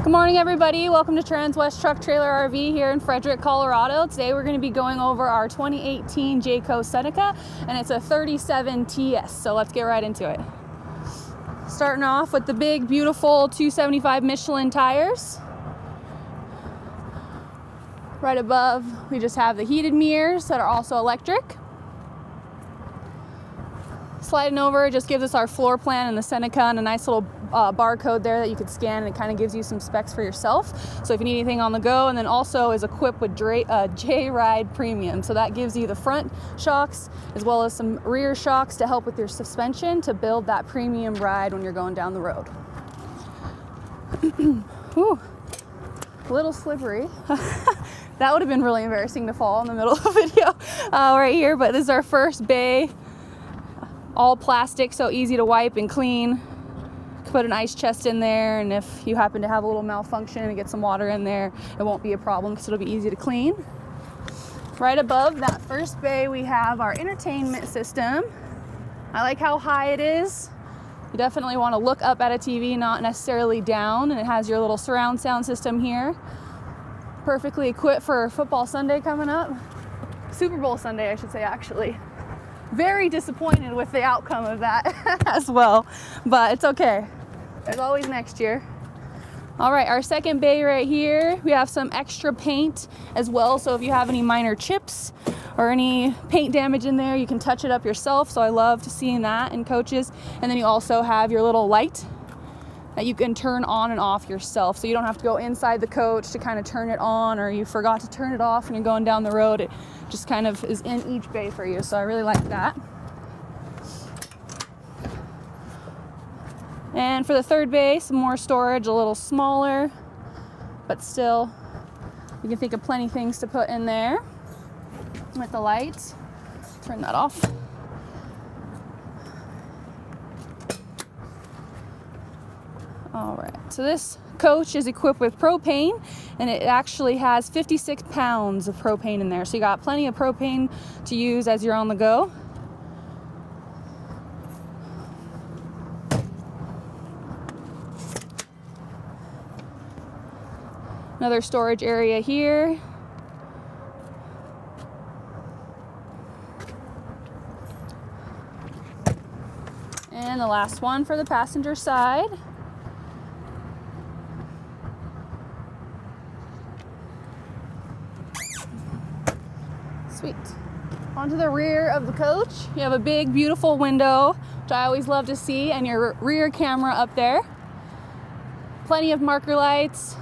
Good morning, everybody. Welcome to Transwest Truck Trailer RV here in Frederick, Colorado. Today we're going to be going over our 2018 Jayco Seneca, and it's a 37 TS. So let's get right into it. Starting off with the big, beautiful 275 Michelin tires. Right above, we just have the heated mirrors that are also electric. Sliding over just gives us our floor plan and the Seneca and a nice little barcode there that you could scan, and it kind of gives you some specs for yourself. So if you need anything on the go, and then also is equipped with J-Ride Premium. So that gives you the front shocks as well as some rear shocks to help with your suspension to build that premium ride when you're going down the road. Whew, a little slippery. That would have been really embarrassing to fall in the middle of the video right here, but this is our first bay. All plastic, so easy to wipe and clean. Put an ice chest in there, and if you happen to have a little malfunction and get some water in there, it won't be a problem because it'll be easy to clean. Right above that first bay, we have our entertainment system. I like how high it is. You definitely want to look up at a TV, not necessarily down, and it has your little surround sound system here. Perfectly equipped for football Sunday coming up. Super Bowl Sunday, I should say, actually. Very disappointed with the outcome of that as well, but it's okay. There's always next year. All right, our second bay right here, we have some extra paint as well. So if you have any minor chips or any paint damage in there, you can touch it up yourself. So I love seeing that in coaches. And then you also have your little light that you can turn on and off yourself. So you don't have to go inside the coach to kind of turn it on, or you forgot to turn it off and you're going down the road. It just kind of is in each bay for you. So I really like that. And for the third bay, some more storage, a little smaller, but still you can think of plenty of things to put in there. With the lights, turn that off. All right, so this coach is equipped with propane, and it actually has 56 pounds of propane in there. So you got plenty of propane to use as you're on the go. Another storage area here. And the last one for the passenger side. Sweet. Onto the rear of the coach. You have a big, beautiful window, which I always love to see, and your rear camera up there. Plenty of marker lights.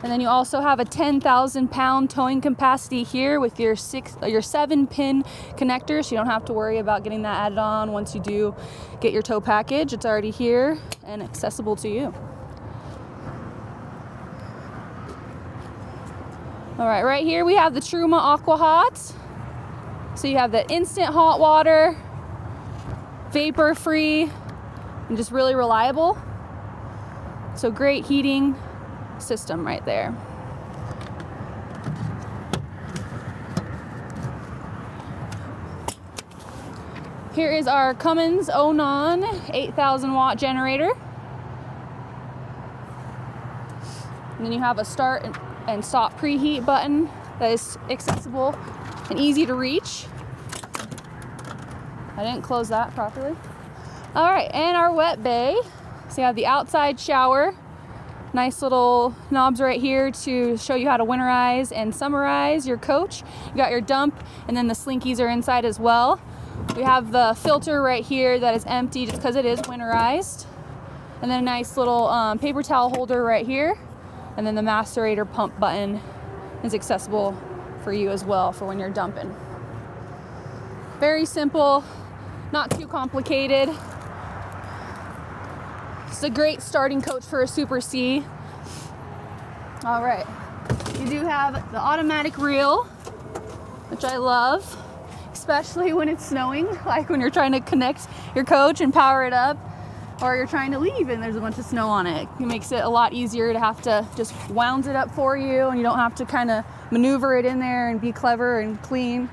And then you also have a 10,000 pound towing capacity here with your 7-pin connector, so you don't have to worry about getting that added on once you do get your tow package. It's already here and accessible to you. All right, right here we have the Truma Aqua Hot. So you have the instant hot water, vapor free, and just really reliable. So great heating system right there. Here is our Cummins Onan 8,000 watt generator. And then you have a start and stop preheat button that is accessible and easy to reach. I didn't close that properly. All right, and our wet bay. So you have the outside shower. Nice little knobs right here to show you how to winterize and summerize your coach. You got your dump, and then the slinkies are inside as well. We have the filter right here that is empty just because it is winterized. And then a nice little paper towel holder right here. And then the macerator pump button is accessible for you as well for when you're dumping. Very simple, not too complicated. It's a great starting coach for a Super C. All right, you do have the automatic reel, which I love, especially when it's snowing, like when you're trying to connect your coach and power it up, or you're trying to leave and there's a bunch of snow on it. It makes it a lot easier to have to just wound it up for you, and you don't have to kind of maneuver it in there and be clever and clean.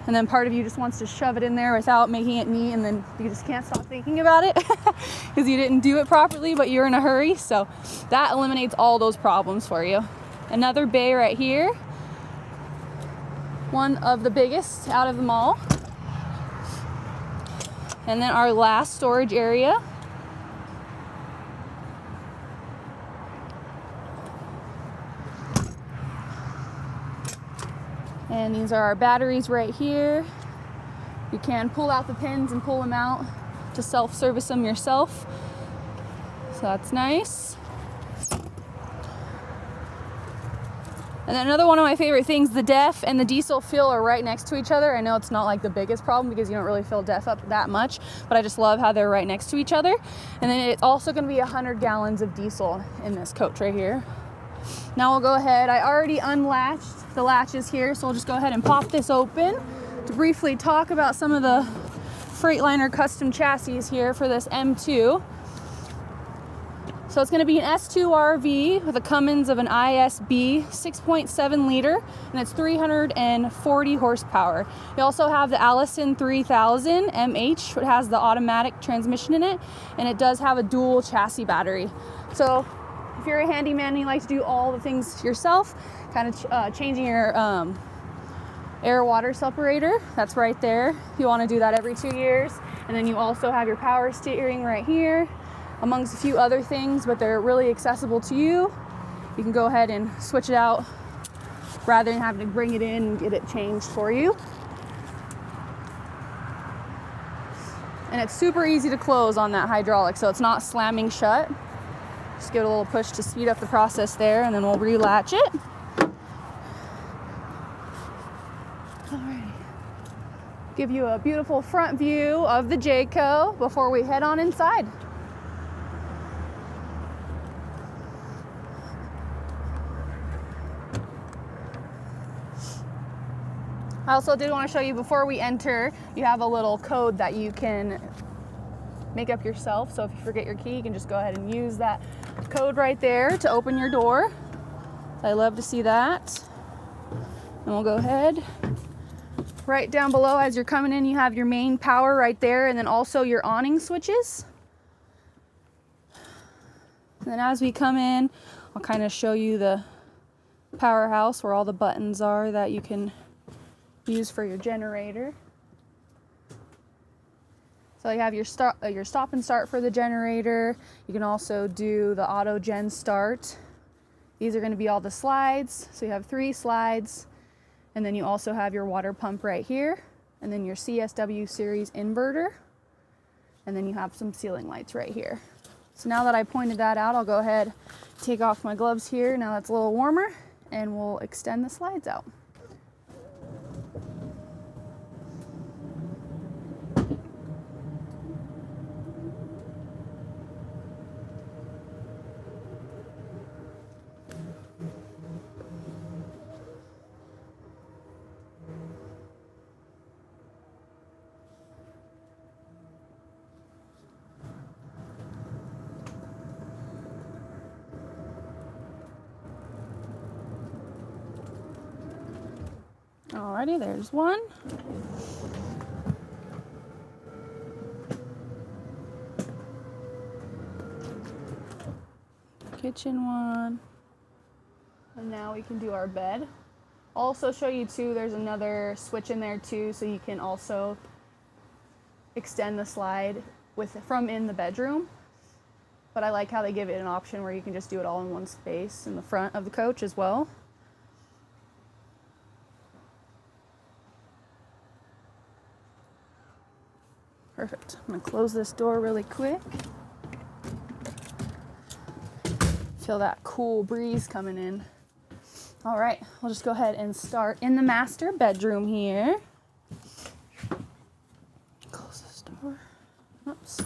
and then part of you just wants to shove it in there without making it neat, and then you just can't stop thinking about it because you didn't do it properly, but you're in a hurry. So that eliminates all those problems for you. Another bay right here, one of the biggest out of them all. And then our last storage area. And these are our batteries right here. You can pull out the pins and pull them out to self-service them yourself. So that's nice. And then another one of my favorite things, the DEF and the diesel fill are right next to each other. I know it's not like the biggest problem because you don't really fill DEF up that much, but I just love how they're right next to each other. And then it's also going to be 100 gallons of diesel in this coach right here. Now we'll go ahead, I already unlatched the latches here, so we'll just go ahead and pop this open to briefly talk about some of the Freightliner custom chassis here for this M2. So it's going to be an S2 RV with a Cummins of an ISB 6.7 liter, and it's 340 horsepower. You also have the Allison 3000 MH, which has the automatic transmission in it, and it does have a dual chassis battery. So if you're a handyman and you like to do all the things yourself, kind of changing your air-water separator, that's right there. You want to do that every 2 years. And then you also have your power steering right here, amongst a few other things, but they're really accessible to you. You can go ahead and switch it out rather than having to bring it in and get it changed for you. And it's super easy to close on that hydraulic, so it's not slamming shut. Just give it a little push to speed up the process there, and then we'll relatch it. Alrighty. Give you a beautiful front view of the Jayco before we head on inside. I also did want to show you before we enter, you have a little code that you can make up yourself. So if you forget your key, you can just go ahead and use that code right there to open your door. I love to see that. And we'll go ahead. Right down below as you're coming in, you have your main power right there, and then also your awning switches. And then as we come in, I'll kind of show you the powerhouse where all the buttons are that you can use for your generator. So you have your stop and start for the generator. You can also do the auto gen start. These are going to be all the slides. So you have 3 slides, and then you also have your water pump right here, and then your CSW series inverter, and then you have some ceiling lights right here. So now that I pointed that out, I'll go ahead, take off my gloves here. Now that's a little warmer, and we'll extend the slides out. Alrighty, there's one. Kitchen one. And now we can do our bed. I'll also show you too, there's another switch in there too, so you can also extend the slide from in the bedroom. But I like how they give it an option where you can just do it all in one space in the front of the coach as well. Perfect. I'm gonna close this door really quick. Feel that cool breeze coming in. All right, we'll just go ahead and start in the master bedroom here. Close this door. Oops.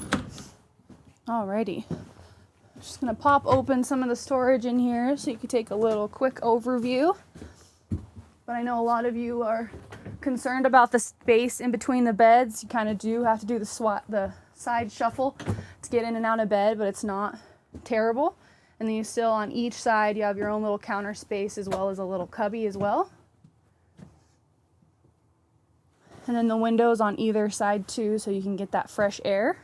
Alrighty. I'm just gonna pop open some of the storage in here so you can take a little quick overview. But I know a lot of you are concerned about the space in between the beds. You kind of do have to do the side shuffle to get in and out of bed, but it's not terrible. And then you still, on each side, you have your own little counter space as well as a little cubby as well. And then the windows on either side too, so you can get that fresh air.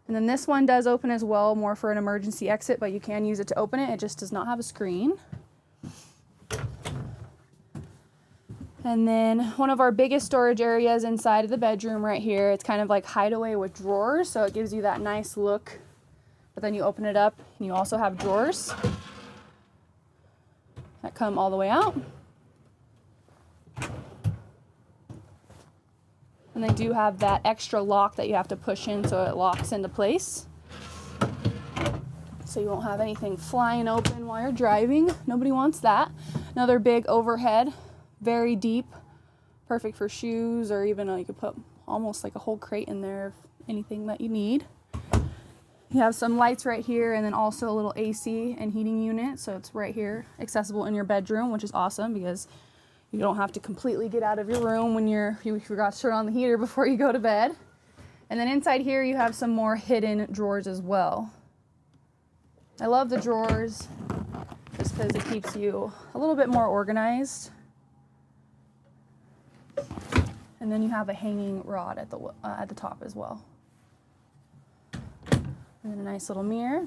And then this one does open as well, more for an emergency exit, but you can use it to open it. It just does not have a screen. And then one of our biggest storage areas inside of the bedroom right here, it's kind of like hideaway with drawers, so it gives you that nice look. But then you open it up and you also have drawers that come all the way out. And they do have that extra lock that you have to push in so it locks into place. So you won't have anything flying open while you're driving. Nobody wants that. Another big overhead, very deep, perfect for shoes, or even you could put almost like a whole crate in there of anything that you need. You have some lights right here, and then also a little AC and heating unit. So it's right here, accessible in your bedroom, which is awesome because you don't have to completely get out of your room when you forgot to turn on the heater before you go to bed. And then inside here you have some more hidden drawers as well. I love the drawers just because it keeps you a little bit more organized. And then you have a hanging rod at the top as well. And then a nice little mirror.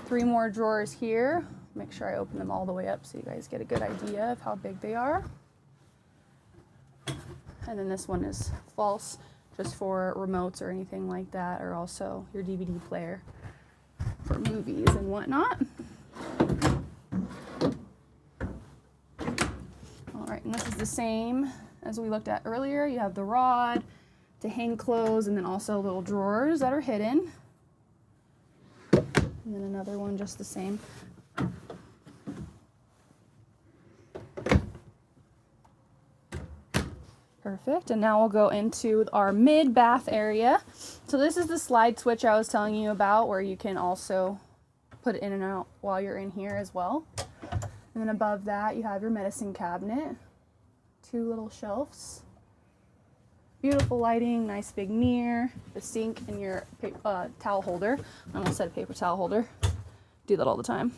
3 more drawers here. Make sure I open them all the way up so you guys get a good idea of how big they are. And then this one is false, just for remotes or anything like that, or also your DVD player for movies and whatnot. All right, and this is the same as we looked at earlier. You have the rod to hang clothes, and then also little drawers that are hidden. And then another one just the same. Perfect, and now we'll go into our mid-bath area. So this is the slide switch I was telling you about, where you can also put it in and out while you're in here as well. And then above that you have your medicine cabinet, 2 little shelves, beautiful lighting, nice big mirror, the sink, and your towel holder. I almost said paper towel holder. Do that all the time.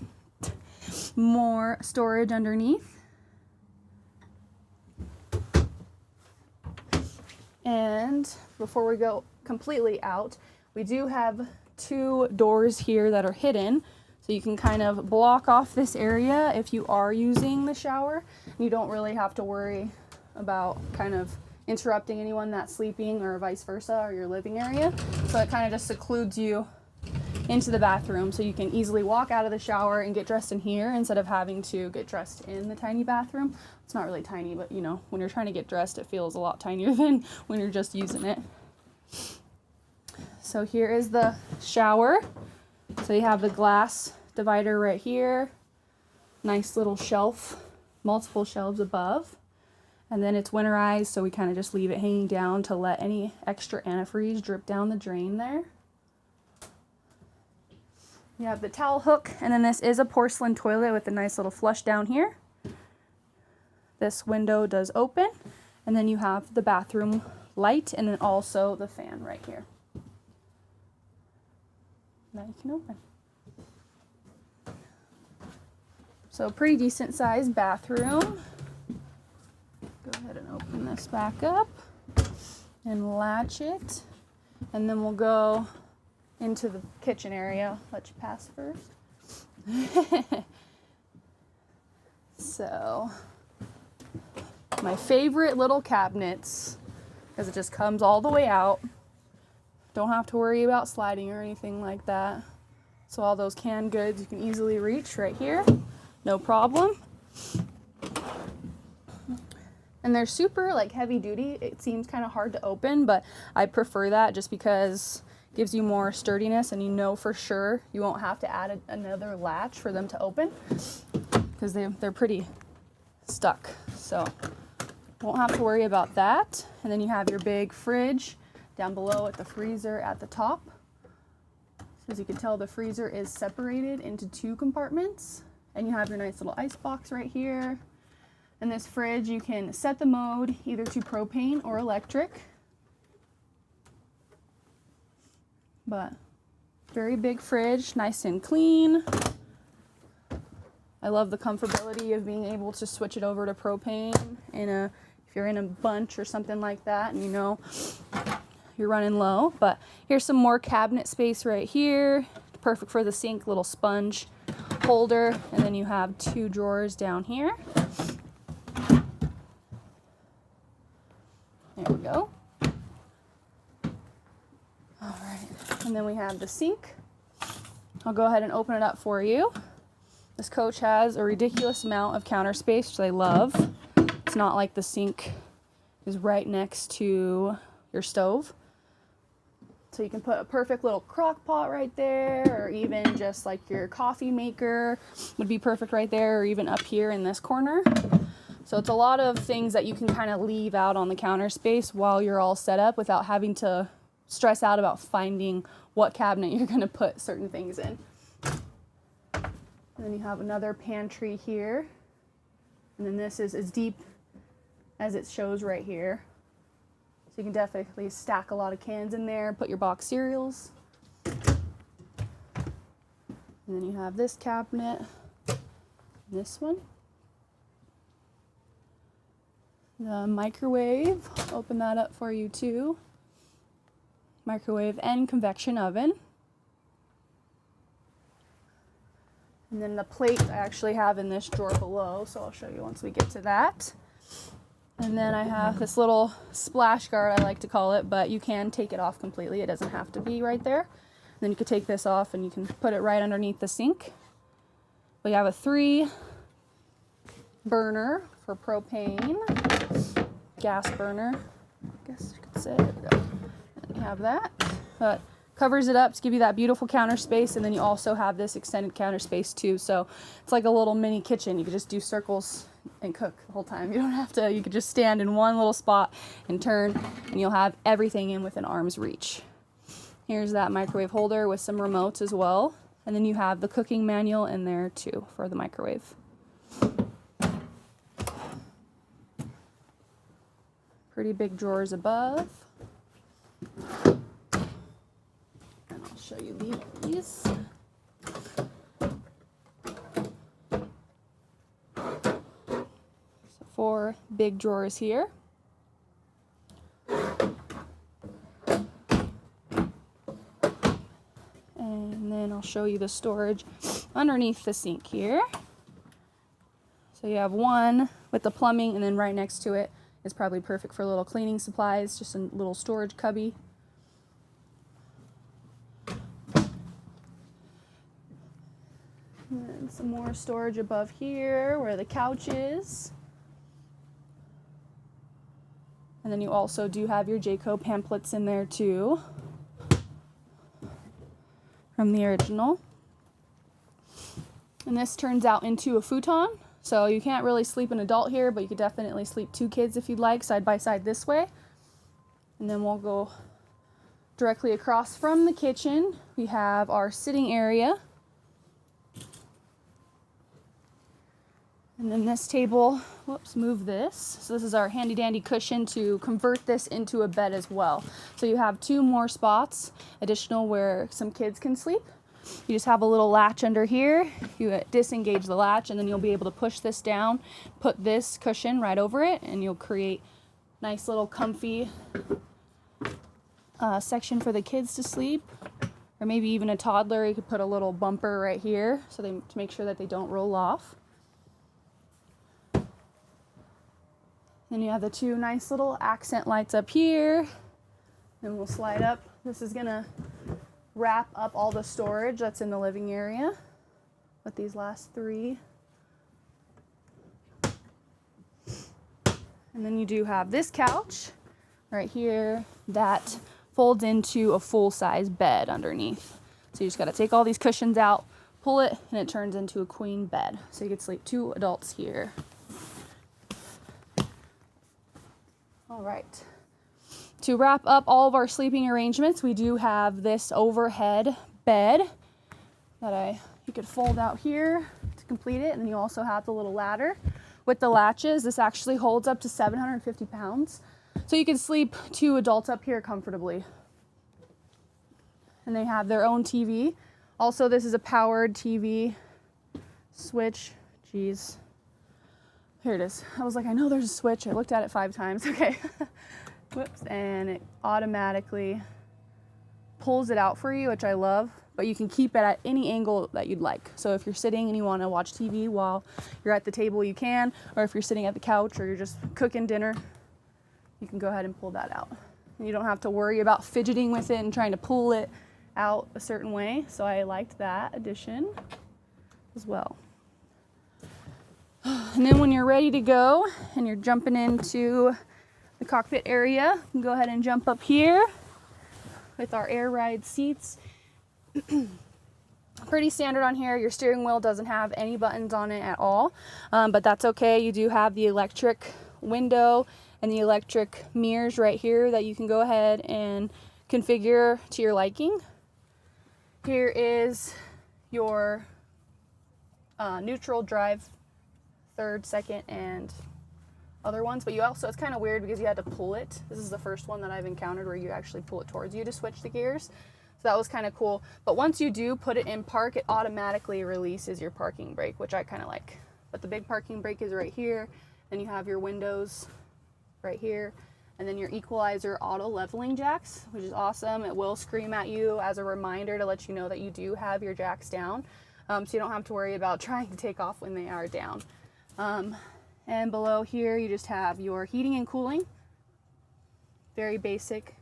More storage underneath. And before we go completely out, we do have 2 doors here that are hidden, so you can kind of block off this area if you are using the shower. You don't really have to worry about kind of interrupting anyone that's sleeping or vice versa, or your living area. So it kind of just secludes you into the bathroom, so you can easily walk out of the shower and get dressed in here instead of having to get dressed in the tiny bathroom. It's not really tiny, but you know, when you're trying to get dressed, it feels a lot tinier than when you're just using it. So here is the shower. So you have the glass divider right here, nice little shelf, multiple shelves above, and then it's winterized, so we kind of just leave it hanging down to let any extra antifreeze drip down the drain there. You have the towel hook, and then this is a porcelain toilet with a nice little flush down here. This window does open, and then you have the bathroom light, and then also the fan right here that you can open. So pretty decent sized bathroom. Go ahead and open this back up and latch it, and then we'll go into the kitchen area. Let you pass first. So, my favorite little cabinets, because it just comes all the way out. Don't have to worry about sliding or anything like that. So all those canned goods you can easily reach right here, no problem. And they're super like heavy duty. It seems kind of hard to open, but I prefer that just because it gives you more sturdiness, and you know for sure you won't have to add another latch for them to open, because they're pretty stuck. So won't have to worry about that. And then you have your big fridge down below with the freezer at the top. So as you can tell, the freezer is separated into 2 compartments, and you have your nice little ice box right here. In this fridge, you can set the mode either to propane or electric. But very big fridge, nice and clean. I love the comfortability of being able to switch it over to propane in a if you're in a bunch or something like that and you know you're running low. But here's some more cabinet space right here. Perfect for the sink, little sponge holder. And then you have 2 drawers down here. There we go. All right, and then we have the sink. I'll go ahead and open it up for you. This coach has a ridiculous amount of counter space, which I love. It's not like the sink is right next to your stove. So you can put a perfect little crock pot right there, or even just like your coffee maker would be perfect right there, or even up here in this corner. So it's a lot of things that you can kind of leave out on the counter space while you're all set up without having to stress out about finding what cabinet you're going to put certain things in. And then you have another pantry here. And then this is as deep as it shows right here. So you can definitely stack a lot of cans in there, put your box cereals. And then you have this cabinet, this one. The microwave, open that up for you too. Microwave and convection oven. And then the plate I actually have in this drawer below, so I'll show you once we get to that. And then I have this little splash guard, I like to call it, but you can take it off completely. It doesn't have to be right there. And then you can take this off and you can put it right underneath the sink. We have a 3 burner for propane, gas burner, I guess you could say. There we go. And you have that. But covers it up to give you that beautiful counter space, and then you also have this extended counter space too. So it's like a little mini kitchen. You could just do circles and cook the whole time. You don't have to, you could just stand in one little spot and turn, and you'll have everything in within arm's reach. Here's that microwave holder with some remotes as well. And then you have the cooking manual in there too for the microwave. Pretty big drawers above. And I'll show you these. So 4 big drawers here. And then I'll show you the storage underneath the sink here. So you have one with the plumbing, and then right next to it is probably perfect for little cleaning supplies, just a little storage cubby. And then some more storage above here where the couch is. And then you also do have your Jayco pamphlets in there too, from the original. And this turns out into a futon. So you can't really sleep an adult here, but you could definitely sleep 2 kids if you'd like, side by side this way. And then we'll go directly across from the kitchen. We have our sitting area. And then this table, whoops, move this. So this is our handy dandy cushion to convert this into a bed as well. So you have 2 more spots additional where some kids can sleep. You just have a little latch under here. You disengage the latch, and then you'll be able to push this down, put this cushion right over it, and you'll create nice little comfy section for the kids to sleep, or maybe even a toddler. You could put a little bumper right here so to make sure that they don't roll off. Then you have the 2 nice little accent lights up here. Then we'll slide up. This is gonna wrap up all the storage that's in the living area with these last 3. And then you do have this couch right here that folds into a full-size bed underneath. So you just got to take all these cushions out, pull it, and it turns into a queen bed. So you could sleep 2 adults here. All right. To wrap up all of our sleeping arrangements, we do have this overhead bed that you could fold out here to complete it. And then you also have the little ladder with the latches. This actually holds up to 750 pounds. So you can sleep 2 adults up here comfortably. And they have their own TV. Also, this is a powered TV switch. Geez. Here it is. I was like, I know there's a switch. I looked at it 5 times. Okay. Whoops. And it automatically pulls it out for you, which I love, but you can keep it at any angle that you'd like. So if you're sitting and you want to watch TV while you're at the table, you can, or if you're sitting at the couch or you're just cooking dinner, you can go ahead and pull that out. And you don't have to worry about fidgeting with it and trying to pull it out a certain way. So I liked that addition as well. And then when you're ready to go and you're jumping into the cockpit area, you can go ahead and jump up here with our air ride seats. Pretty standard on here. Your steering wheel doesn't have any buttons on it at all, but that's okay. You do have the electric window and the electric mirrors right here that you can go ahead and configure to your liking. Here is your neutral drive, third, second, and other ones, but you also, it's kind of weird because you had to pull it. This is the first one that I've encountered where you actually pull it towards you to switch the gears. So that was kind of cool. But once you do put it in park, it automatically releases your parking brake, which I kind of like. But the big parking brake is right here. Then you have your windows right here. And then your equalizer auto leveling jacks, which is awesome. It will scream at you as a reminder to let you know that you do have your jacks down. So you don't have to worry about trying to take off when they are down. And below here, you just have your heating and cooling. Very basic,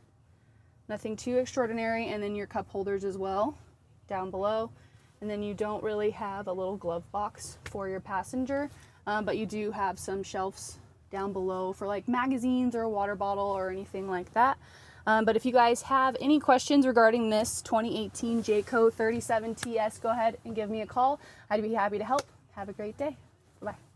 nothing too extraordinary. And then your cup holders as well, down below. And then you don't really have a little glove box for your passenger, but you do have some shelves down below for like magazines or a water bottle or anything like that. But if you guys have any questions regarding this 2018 Jayco 37TS, go ahead and give me a call. I'd be happy to help. Have a great day. Bye-bye.